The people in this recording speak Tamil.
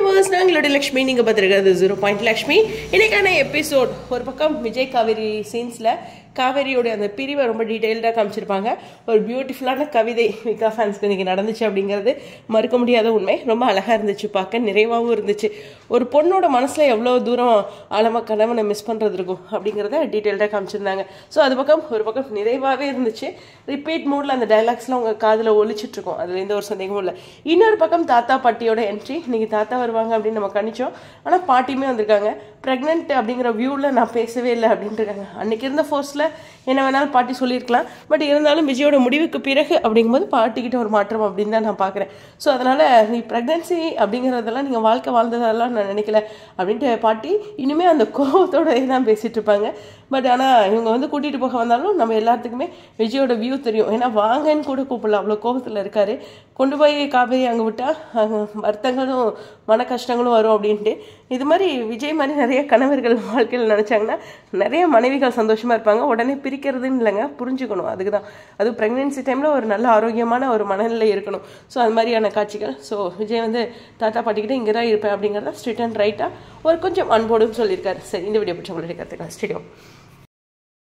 வியூவர்ஸ், நாங்களோட லக்ஷ்மி, நீங்கள் பார்த்துருக்கிறது 0 லக்ஷ்மி. இன்னைக்கான எபிசோட் ஒரு பக்கம் விஜய் காவேரி சீன்ஸில் காவேரியோட அந்த பிரிவை ரொம்ப டீட்டெயில்டாக காமிச்சிருப்பாங்க. ஒரு பியூட்டிஃபுல்லான கவிதை விகா ஃபேன்ஸ்க்கு இன்றைக்கி நடந்துச்சு அப்படிங்கிறது மறுக்க முடியாத உண்மை. ரொம்ப அழகாக இருந்துச்சு, பார்க்க நிறைவாகவும் இருந்துச்சு. ஒரு பொண்ணோட மனசில் எவ்வளோ தூரம் ஆழமாக கணவனை மிஸ் பண்ணுறது இருக்கும் அப்படிங்கிறத டீட்டெயில்டாக காமிச்சிருந்தாங்க. ஸோ அது பக்கம் ஒரு பக்கம் நிறைவாகவே இருந்துச்சு. ரிப்பீட் மூடில் அந்த டைலாக்ஸ்லாம் உங்கள் காதில் ஒழிச்சிட்ருக்கோம், அதில் எந்த ஒரு சந்தேகமும் இல்லை. இன்னொரு பக்கம் தாத்தா பாட்டியோட என்ட்ரி, இன்றைக்கி தாத்தா வருவாங்க அப்படின்னு நம்ம கணிச்சோம். ஆனால் பாட்டியுமே வந்திருக்காங்க. ப்ரெக்னென்ட் அப்படிங்கிற வியூவில் நான் பேசவே இல்லை அப்படின்ட்டு இருக்காங்க. அன்றைக்கி இருந்த ஃபோர்ஸில் என்ன வேணாலும் பாட்டி சொல்லியிருக்கலாம். பட் இருந்தாலும் விஜயோட முடிவுக்கு பிறகு அப்படிங்கும்போது பாட்டிக்கிட்ட ஒரு மாற்றம் அப்படின்னு தான் நான் பார்க்குறேன். ஸோ அதனால் நீ ப்ரெக்னென்சி அப்படிங்கிறதெல்லாம் நீங்கள் வாழ்க்கை வாழ்ந்ததெல்லாம் நான் நினைக்கல அப்படின்ட்டு பாட்டி இனிமேல் அந்த கோபத்தோடய தான் பேசிகிட்டு இருப்பாங்க. பட் ஆனால் இவங்க வந்து கூட்டிகிட்டு போக வந்தாலும் நம்ம எல்லாத்துக்குமே விஜயோட வியூ தெரியும். ஏன்னா வாங்கன்னு கூட கூப்பிடல, அவ்வளோ கோபத்தில் இருக்கார். கொண்டு போய் காவேரி அங்கே விட்டால் வருத்தங்களும் மன கஷ்டங்களும் வரும் அப்படின்ட்டு. இது மாதிரி விஜய் மாதிரி நிறைய கணவர்கள் வாழ்க்கையில் நினச்சாங்கன்னா நிறைய மனைவிகள் சந்தோஷமாக இருப்பாங்க. உடனே பிரிக்கிறதுன்னு இல்லைங்க, புரிஞ்சுக்கணும். அதுக்கு தான் அது ப்ரெக்னென்சி டைமில் ஒரு நல்ல ஆரோக்கியமான ஒரு மனநிலை இருக்கணும். ஸோ அது மாதிரியான காட்சிகள். ஸோ விஜய் வந்து தாத்தா பாட்டிக்கிட்டே இங்கே தான் இருப்பேன் அப்படிங்கிறத ஸ்ட்ரிட் அண்ட் ரைட்டாக ஒரு கொஞ்சம் அன்போடும் சொல்லியிருக்காரு. சரி, இந்த வீடியோ பற்றி உங்களுடைய கற்றுக்கலாம். ஸ்டேடியம்.